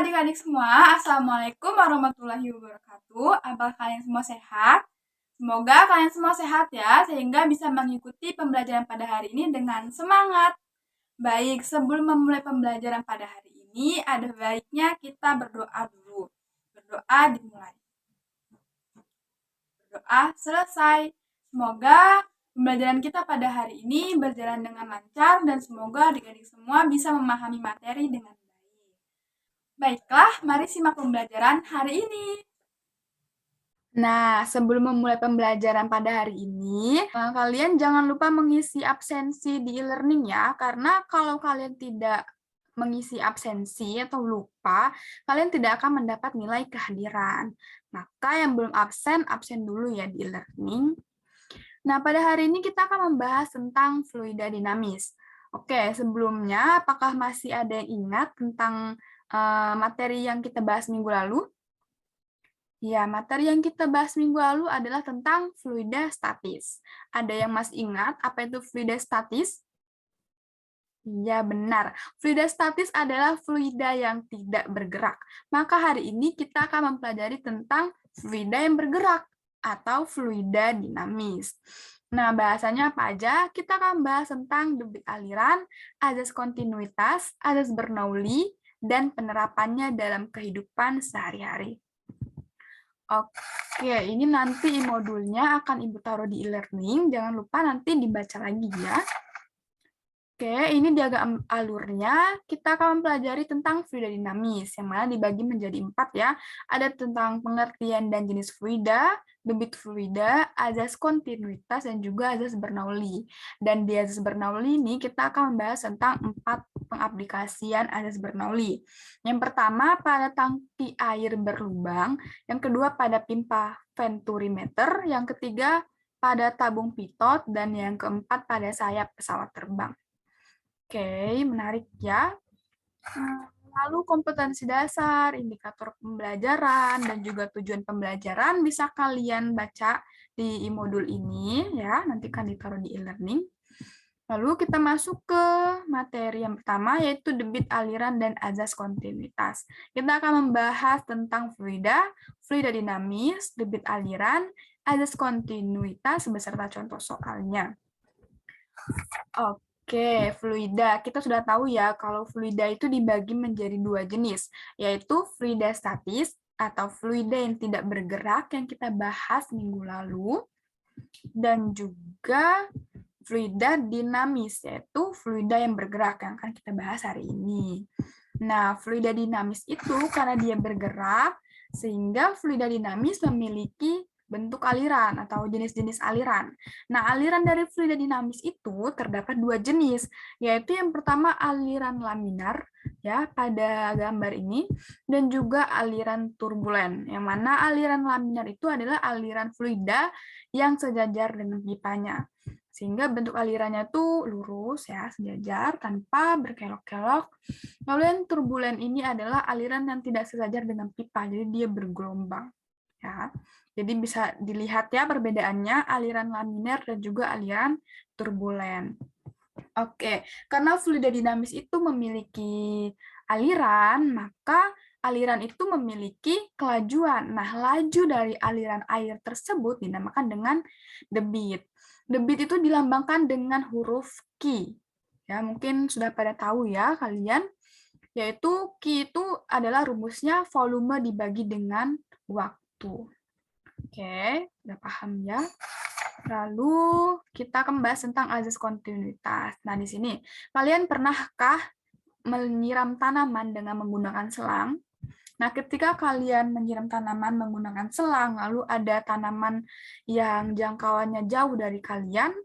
adik-adik semua, Assalamualaikum warahmatullahi wabarakatuh. Apakah kalian semua sehat? Semoga kalian semua sehat ya, sehingga bisa mengikuti pembelajaran pada hari ini dengan semangat. Baik, sebelum memulai pembelajaran pada hari ini, ada baiknya kita berdoa dulu. Berdoa dimulai. Berdoa selesai. Semoga pembelajaran kita pada hari ini berjalan dengan lancar dan semoga adik-adik semua bisa memahami materi dengan baik. Baiklah, mari simak pembelajaran hari ini. Nah, sebelum memulai pembelajaran pada hari ini, kalian jangan lupa mengisi absensi di e-learning ya, karena kalau kalian tidak mengisi absensi atau lupa, kalian tidak akan mendapat nilai kehadiran. Maka yang belum absen, absen dulu ya di e-learning. Nah, pada hari ini kita akan membahas tentang fluida dinamis. Oke, sebelumnya apakah masih ada yang ingat tentang materi yang kita bahas minggu lalu? Ya, materi yang kita bahas minggu lalu adalah tentang fluida statis. Ada yang masih ingat apa itu fluida statis? Ya, benar. Fluida statis adalah fluida yang tidak bergerak. Maka hari ini kita akan mempelajari tentang fluida yang bergerak atau fluida dinamis. Nah, bahasanya apa aja? Kita akan bahas tentang debit aliran, azas kontinuitas, azas Bernoulli, dan penerapannya dalam kehidupan sehari-hari. Oke, ini nanti modulnya akan Ibu taruh di e-learning. Jangan lupa nanti dibaca lagi ya. Oke, ini diagram alurnya. Kita akan mempelajari tentang fluida dinamis, yang mana dibagi menjadi 4 ya. Ada tentang pengertian dan jenis fluida, debit fluida, azas kontinuitas, dan juga azas Bernoulli. Dan di azas Bernoulli ini kita akan membahas tentang 4 pengaplikasian azas Bernoulli. Yang pertama pada tangki air berlubang, yang kedua pada pipa venturimeter, yang ketiga pada tabung pitot, dan yang keempat pada sayap pesawat terbang. Oke, menarik ya. Lalu kompetensi dasar, indikator pembelajaran, dan juga tujuan pembelajaran bisa kalian baca di modul ini ya, nanti kan ditaruh di e-learning. Lalu kita masuk ke materi yang pertama, yaitu debit aliran dan azas kontinuitas. Kita akan membahas tentang fluida, fluida dinamis, debit aliran, azas kontinuitas, beserta contoh soalnya. Oke, fluida. Kita sudah tahu ya kalau fluida itu dibagi menjadi 2 jenis, yaitu fluida statis atau fluida yang tidak bergerak yang kita bahas minggu lalu, dan juga fluida dinamis, yaitu fluida yang bergerak yang akan kita bahas hari ini. Nah, fluida dinamis itu karena dia bergerak, sehingga fluida dinamis memiliki bentuk aliran atau jenis-jenis aliran. Nah, aliran dari fluida dinamis itu terdapat 2 jenis, yaitu yang pertama aliran laminar ya pada gambar ini, dan juga aliran turbulen. Yang mana aliran laminar itu adalah aliran fluida yang sejajar dengan pipanya. Sehingga bentuk alirannya tuh lurus ya, sejajar tanpa berkelok-kelok. Lalu yang turbulen ini adalah aliran yang tidak sejajar dengan pipa, jadi dia bergelombang. Ya. Jadi bisa dilihat ya perbedaannya aliran laminar dan juga aliran turbulen. Oke, karena fluida dinamis itu memiliki aliran, maka aliran itu memiliki kelajuan. Nah, laju dari aliran air tersebut dinamakan dengan debit. Debit itu dilambangkan dengan huruf Q. Ya, mungkin sudah pada tahu ya kalian, yaitu Q itu adalah rumusnya volume dibagi dengan waktu. Oke, udah paham ya? Lalu kita akan membahas tentang azas kontinuitas. Nah, di sini kalian pernahkah menyiram tanaman dengan menggunakan selang? Nah, ketika kalian menyiram tanaman menggunakan selang, lalu ada tanaman yang jangkauannya jauh dari kalian,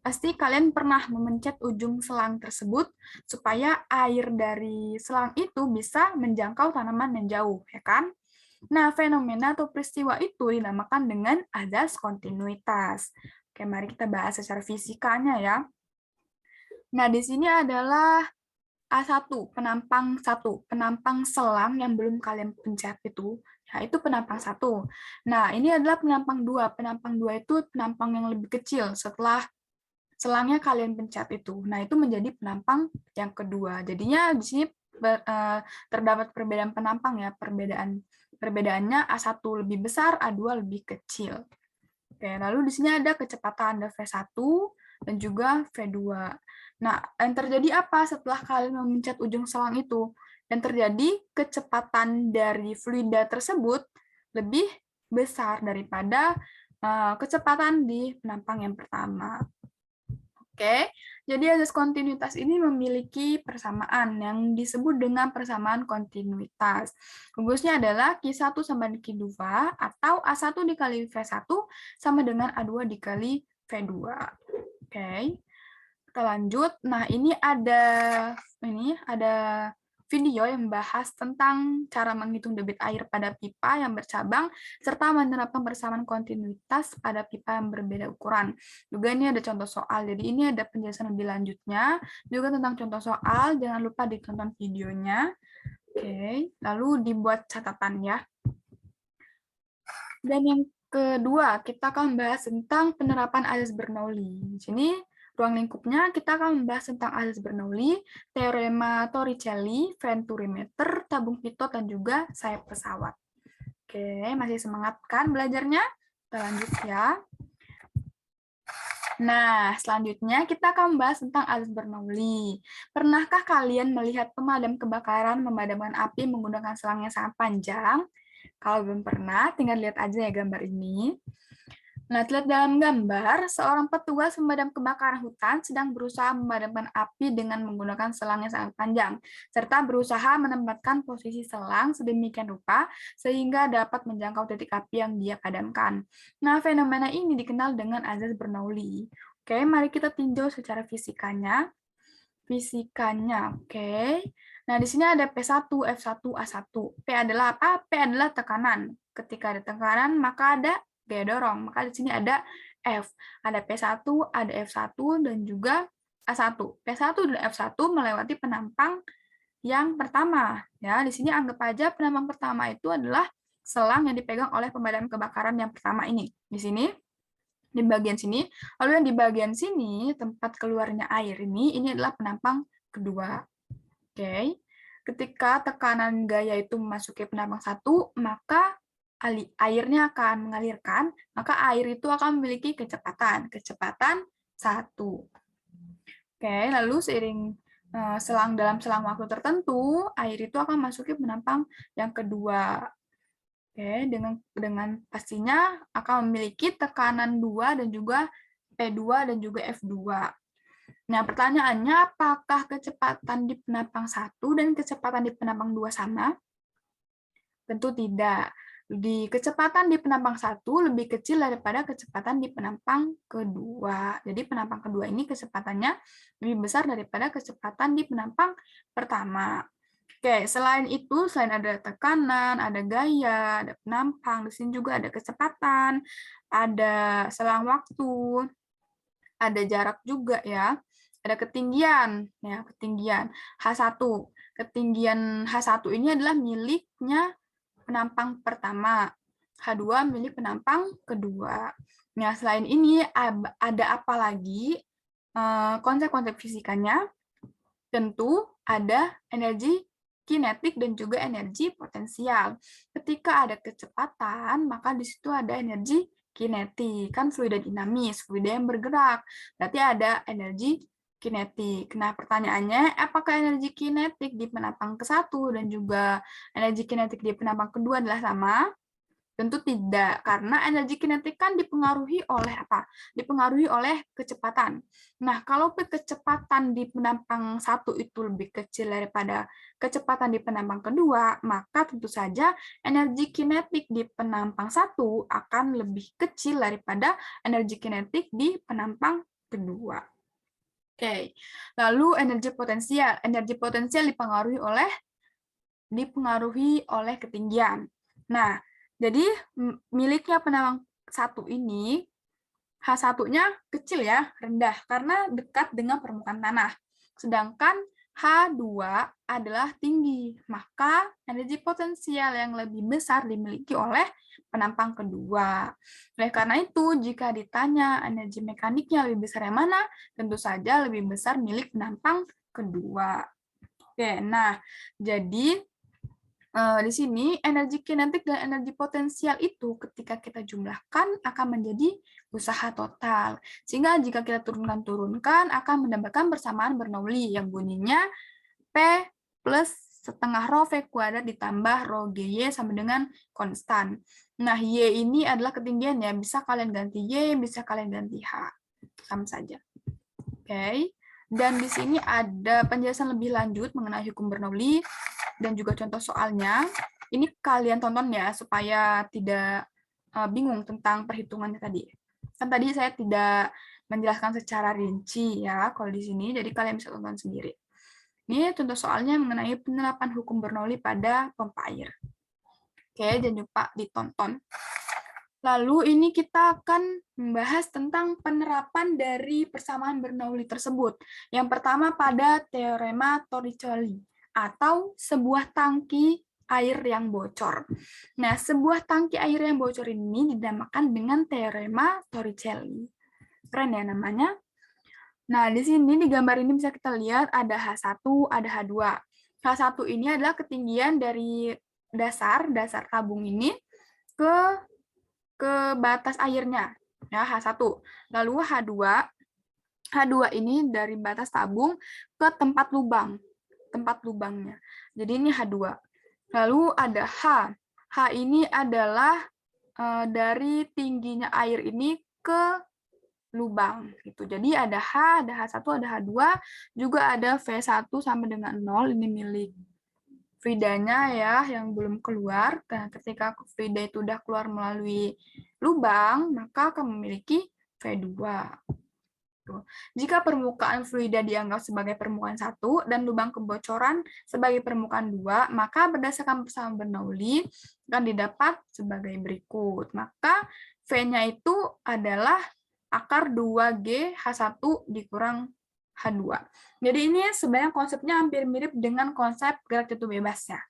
pasti kalian pernah memencet ujung selang tersebut supaya air dari selang itu bisa menjangkau tanaman yang jauh, ya kan? Nah, fenomena atau peristiwa itu dinamakan dengan azas kontinuitas. Oke, mari kita bahas secara fisikanya ya. Nah, di sini adalah A1, penampang selang yang belum kalian pencet itu. Ya, itu penampang 1. Nah, ini adalah penampang 2. Penampang 2 itu penampang yang lebih kecil setelah selangnya kalian pencet itu. Nah, itu menjadi penampang yang kedua. Jadinya di sini terdapat perbedaan penampang ya, perbedaannya A1 lebih besar, A2 lebih kecil. Oke, lalu di sini ada kecepatan, ada V1 dan juga V2. Nah, yang terjadi apa setelah kalian memencet ujung selang itu? Yang terjadi kecepatan dari fluida tersebut lebih besar daripada kecepatan di penampang yang pertama. Oke, jadi azas kontinuitas ini memiliki persamaan yang disebut dengan persamaan kontinuitas. Rumusnya adalah Q1 sama dengan Q2 atau A1 dikali V1 sama dengan A2 dikali V2. Oke, kita lanjut. Nah, ini ada video yang membahas tentang cara menghitung debit air pada pipa yang bercabang serta menerapkan persamaan kontinuitas pada pipa yang berbeda ukuran. Juga ini ada contoh soal. Jadi ini ada penjelasan lebih lanjutnya juga tentang contoh soal. Jangan lupa ditonton videonya. Oke, lalu dibuat catatan ya. Dan yang kedua, kita akan membahas tentang penerapan azas Bernoulli. Di sini ruang lingkupnya kita akan membahas tentang azas Bernoulli, teorema Torricelli, venturimeter, tabung pitot, dan juga sayap pesawat. Oke, masih semangat kan belajarnya? Kita lanjut ya. Nah, selanjutnya kita akan membahas tentang azas Bernoulli. Pernahkah kalian melihat pemadam kebakaran memadamkan api menggunakan selang yang sangat panjang? Kalau belum pernah, tinggal lihat aja ya gambar ini. Nah, terlihat dalam gambar, seorang petugas pemadam kebakaran hutan sedang berusaha memadamkan api dengan menggunakan selang yang sangat panjang, serta berusaha menempatkan posisi selang sedemikian rupa sehingga dapat menjangkau titik api yang dia padamkan. Nah, fenomena ini dikenal dengan azas Bernoulli. Oke, mari kita tinjau secara fisikanya. Oke. Nah, di sini ada P1, F1, A1. P adalah apa? P adalah tekanan. Ketika ada tekanan, maka ada gaya dorong. Maka di sini ada F. Ada P1, ada F1, dan juga A1. P1 dan F1 melewati penampang yang pertama. Ya, di sini anggap aja penampang pertama itu adalah selang yang dipegang oleh pemadam kebakaran yang pertama ini. Di sini di bagian sini. Lalu yang di bagian sini, tempat keluarnya air ini adalah penampang kedua. Oke. Ketika tekanan gaya itu memasuki penampang satu, maka airnya akan mengalirkan, maka air itu akan memiliki kecepatan 1. Oke, lalu seiring dalam selang waktu tertentu, air itu akan masuk ke penampang yang kedua. Oke, dengan pastinya akan memiliki tekanan 2 dan juga P2 dan juga F2. Nah, pertanyaannya apakah kecepatan di penampang 1 dan kecepatan di penampang 2 sama? Tentu tidak. Kecepatan di penampang 1 lebih kecil daripada kecepatan di penampang kedua. Jadi penampang kedua ini kecepatannya lebih besar daripada kecepatan di penampang pertama. Oke, selain itu, selain ada tekanan, ada gaya, ada penampang, di sini juga ada kecepatan, ada selang waktu, ada jarak juga ya, ada ketinggian, ya ketinggian H1. Ketinggian H1 ini adalah miliknya penampang pertama, H2 milik penampang kedua. Nah, selain ini ada apa lagi konsep-konsep fisikanya? Tentu ada energi kinetik dan juga energi potensial. Ketika ada kecepatan, maka di situ ada energi kinetik. Kan fluida dinamis, fluida yang bergerak. Berarti ada energi kinetik. Nah, pertanyaannya, apakah energi kinetik di penampang ke-1 dan juga energi kinetik di penampang kedua adalah sama? Tentu tidak, karena energi kinetik kan dipengaruhi oleh apa? Dipengaruhi oleh kecepatan. Nah, kalau kecepatan di penampang 1 itu lebih kecil daripada kecepatan di penampang kedua, maka tentu saja energi kinetik di penampang 1 akan lebih kecil daripada energi kinetik di penampang kedua. Oke, lalu energi potensial. Energi potensial dipengaruhi oleh ketinggian. Nah, jadi miliknya penampang 1 ini, H1-nya kecil ya, rendah, karena dekat dengan permukaan tanah. Sedangkan H2 adalah tinggi, maka energi potensial yang lebih besar dimiliki oleh penampang kedua. Oleh karena itu, jika ditanya energi mekaniknya lebih besar yang mana, tentu saja lebih besar milik penampang kedua. Oke, nah jadi di sini energi kinetik dan energi potensial itu ketika kita jumlahkan akan menjadi usaha total. Sehingga jika kita turunkan akan mendapatkan persamaan Bernoulli yang bunyinya P plus setengah rho V kuadrat ditambah rho GY sama dengan konstan. Nah, Y ini adalah ketinggiannya. Bisa kalian ganti Y, bisa kalian ganti H. Sama saja. Oke. Dan di sini ada penjelasan lebih lanjut mengenai hukum Bernoulli dan juga contoh soalnya. Ini kalian tonton ya, supaya tidak bingung tentang perhitungannya tadi. Kan tadi saya tidak menjelaskan secara rinci ya, kalau di sini, jadi kalian bisa tonton sendiri. Ini contoh soalnya mengenai penerapan hukum Bernoulli pada pompa air. Oke, jangan lupa ditonton. Lalu ini kita akan membahas tentang penerapan dari persamaan Bernoulli tersebut. Yang pertama pada teorema Torricelli atau sebuah tangki air yang bocor. Nah, sebuah tangki air yang bocor ini dinamakan dengan teorema Torricelli. Keren ya namanya. Nah, di sini di gambar ini bisa kita lihat ada H1, ada H2. H1 ini adalah ketinggian dari dasar tabung ini ke batas airnya, ya H1. Lalu H2 ini dari batas tabung ke tempat lubangnya. Jadi ini H2. Lalu ada H. H ini adalah dari tingginya air ini ke lubang gitu. Jadi ada H, ada H1, ada H2, juga ada V1 sama dengan 0, ini milik Frida-nya ya yang belum keluar. Nah, ketika Frida itu udah keluar melalui lubang, maka akan memiliki V2. Jika permukaan fluida dianggap sebagai permukaan 1 dan lubang kebocoran sebagai permukaan 2, maka berdasarkan persamaan Bernoulli akan didapat sebagai berikut. Maka V-nya itu adalah akar 2G H1 dikurang H2. Jadi ini sebenarnya konsepnya hampir mirip dengan konsep gerak jatuh bebas ya.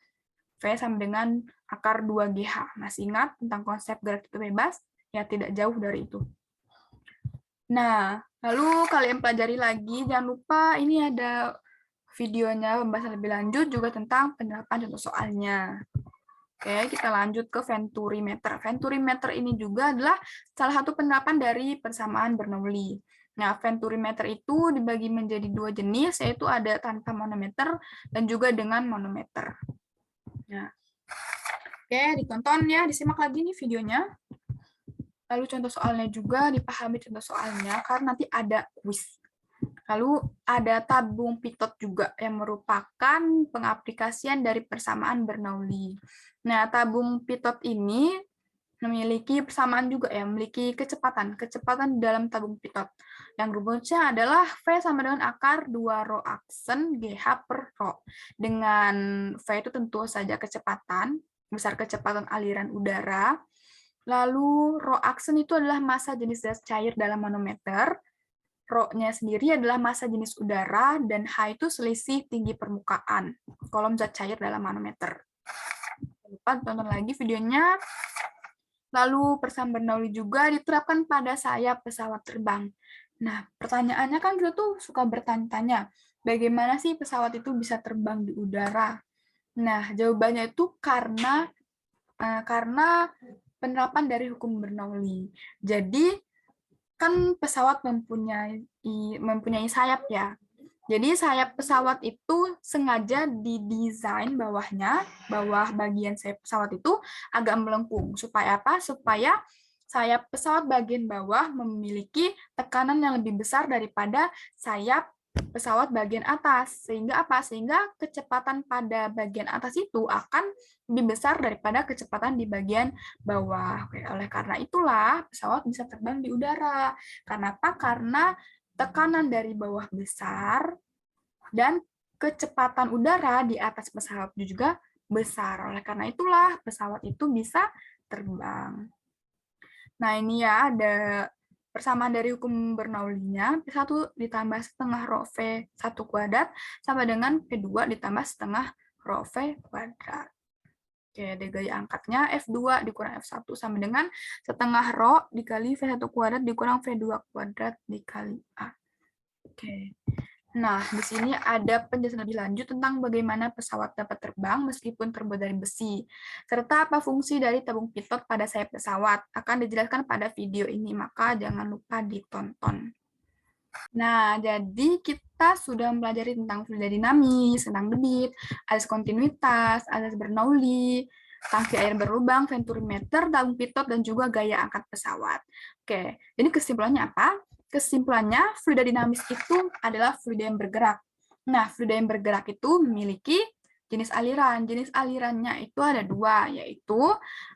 V sama dengan akar 2GH. Masih ingat tentang konsep gerak jatuh bebas? Ya tidak jauh dari itu. Nah, lalu kalian pelajari lagi, jangan lupa ini ada videonya pembahasan lebih lanjut juga tentang penerapan contoh soalnya. Oke, kita lanjut ke venturimeter. Venturimeter ini juga adalah salah satu penerapan dari persamaan Bernoulli. Nah, venturimeter itu dibagi menjadi dua jenis, yaitu ada tanpa manometer dan juga dengan manometer. Nah, oke, ditonton ya, disimak lagi nih videonya. Lalu contoh soalnya juga dipahami contoh soalnya, karena nanti ada kuis. Lalu ada tabung pitot juga yang merupakan pengaplikasian dari persamaan Bernoulli. Nah, tabung pitot ini memiliki persamaan juga ya, memiliki kecepatan dalam tabung pitot. Yang rumusnya adalah V sama dengan akar 2 rho aksen GH per rho. Dengan V itu tentu saja kecepatan, besar kecepatan aliran udara. Lalu rho aksen itu adalah massa jenis gas cair dalam manometer. Rho-nya sendiri adalah massa jenis udara, dan H itu selisih tinggi permukaan kolom zat cair dalam manometer. Jangan lupa tonton lagi videonya. Lalu persamaan Bernoulli juga diterapkan pada sayap pesawat terbang. Nah, pertanyaannya kan kita tuh suka bertanya-tanya, bagaimana sih pesawat itu bisa terbang di udara? Nah, jawabannya itu karena penerapan dari hukum Bernoulli. Jadi, kan pesawat mempunyai sayap ya. Jadi sayap pesawat itu sengaja didesain bawah bagian sayap pesawat itu agak melengkung. Supaya apa? Supaya sayap pesawat bagian bawah memiliki tekanan yang lebih besar daripada sayap pesawat bagian atas. Sehingga apa? Sehingga kecepatan pada bagian atas itu akan lebih besar daripada kecepatan di bagian bawah. Oleh karena itulah pesawat bisa terbang di udara. Kenapa? Karena tekanan dari bawah besar dan kecepatan udara di atas pesawat juga besar. Oleh karena itulah pesawat itu bisa terbang. Nah, ini ya ada persamaan dari hukum Bernoulli-nya. P1 ditambah setengah rho V1 kuadrat sama dengan P2 ditambah setengah rho V kuadrat. Oke, ada gaya angkatnya. F2 dikurang F1 sama dengan setengah rho dikali V1 kuadrat dikurang V2 kuadrat dikali A. Oke. Nah, di sini ada penjelasan lebih lanjut tentang bagaimana pesawat dapat terbang meskipun terbuat dari besi, serta apa fungsi dari tabung pitot pada sayap pesawat. Akan dijelaskan pada video ini, maka jangan lupa ditonton. Nah, jadi kita sudah mempelajari tentang fluida dinamis, tentang debit, asas kontinuitas, asas Bernoulli, tangki air berlubang, venturimeter, tabung pitot, dan juga gaya angkat pesawat. Oke, jadi kesimpulannya apa? Kesimpulannya, fluida dinamis itu adalah fluida yang bergerak. Nah, fluida yang bergerak itu memiliki jenis aliran. Jenis alirannya itu ada dua, yaitu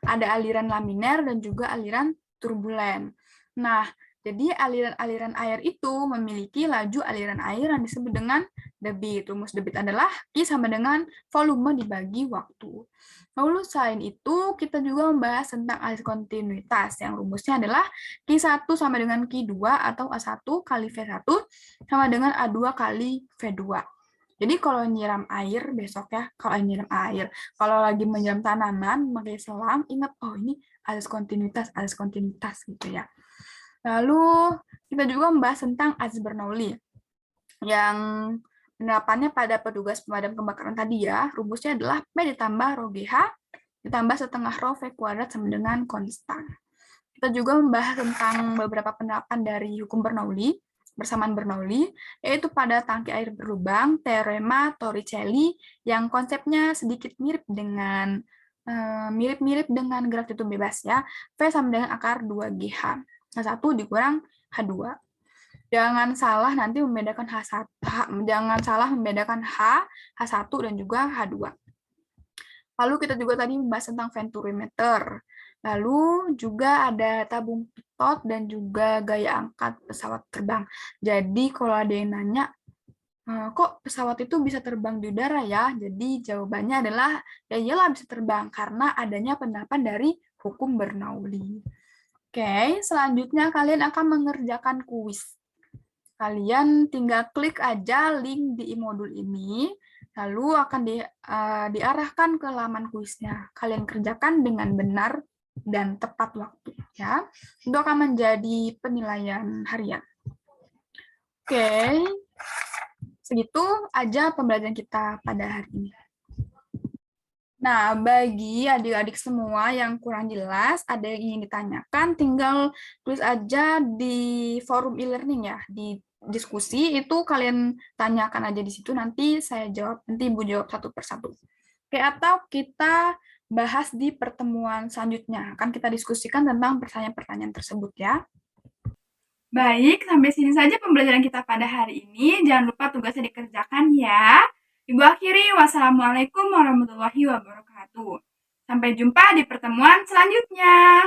ada aliran laminer dan juga aliran turbulen. Nah, jadi aliran-aliran air itu memiliki laju aliran air yang disebut dengan debit. Rumus debit adalah Q sama dengan volume dibagi waktu. Lalu selain itu, kita juga membahas tentang asas kontinuitas, yang rumusnya adalah Q1 sama dengan Q2 atau A1 kali V1 sama dengan A2 kali V2. Jadi kalau nyiram air besok ya, kalau nyiram air, kalau lagi menyiram tanaman pakai selang, ingat oh ini asas kontinuitas gitu ya. Lalu kita juga membahas tentang azas Bernoulli yang penerapannya pada petugas pemadam kebakaran tadi ya. Rumusnya adalah P ditambah rho GH ditambah setengah rho V kuadrat sama dengan konstan. Kita juga membahas tentang beberapa penerapan dari hukum Bernoulli, bersamaan Bernoulli, yaitu pada tangki air berlubang, teorema Torricelli, yang konsepnya sedikit mirip-mirip dengan gerak tutup bebas ya. V sama dengan akar 2GH. H1 dikurang H2. Jangan salah nanti membedakan jangan salah membedakan H1 dan juga H2. Lalu kita juga tadi membahas tentang venturimeter. Lalu juga ada tabung pitot dan juga gaya angkat pesawat terbang. Jadi kalau ada yang nanya, kok pesawat itu bisa terbang di udara ya? Jadi jawabannya adalah, ya iyalah bisa terbang karena adanya penerapan dari hukum Bernoulli. Oke, selanjutnya kalian akan mengerjakan kuis. Kalian tinggal klik aja link di modul ini, lalu akan diarahkan ke laman kuisnya. Kalian kerjakan dengan benar dan tepat waktu, ya. Itu akan menjadi penilaian harian. Oke, segitu aja pembelajaran kita pada hari ini. Nah, bagi adik-adik semua yang kurang jelas, ada yang ingin ditanyakan, tinggal tulis aja di forum e-learning ya, di diskusi itu kalian tanyakan aja di situ, nanti saya jawab, nanti Ibu jawab satu persatu. Oke, atau kita bahas di pertemuan selanjutnya, akan kita diskusikan tentang pertanyaan-pertanyaan tersebut ya. Baik, sampai sini saja pembelajaran kita pada hari ini. Jangan lupa tugasnya dikerjakan ya. Ibu akhiri, wassalamualaikum warahmatullahi wabarakatuh. Sampai jumpa di pertemuan selanjutnya.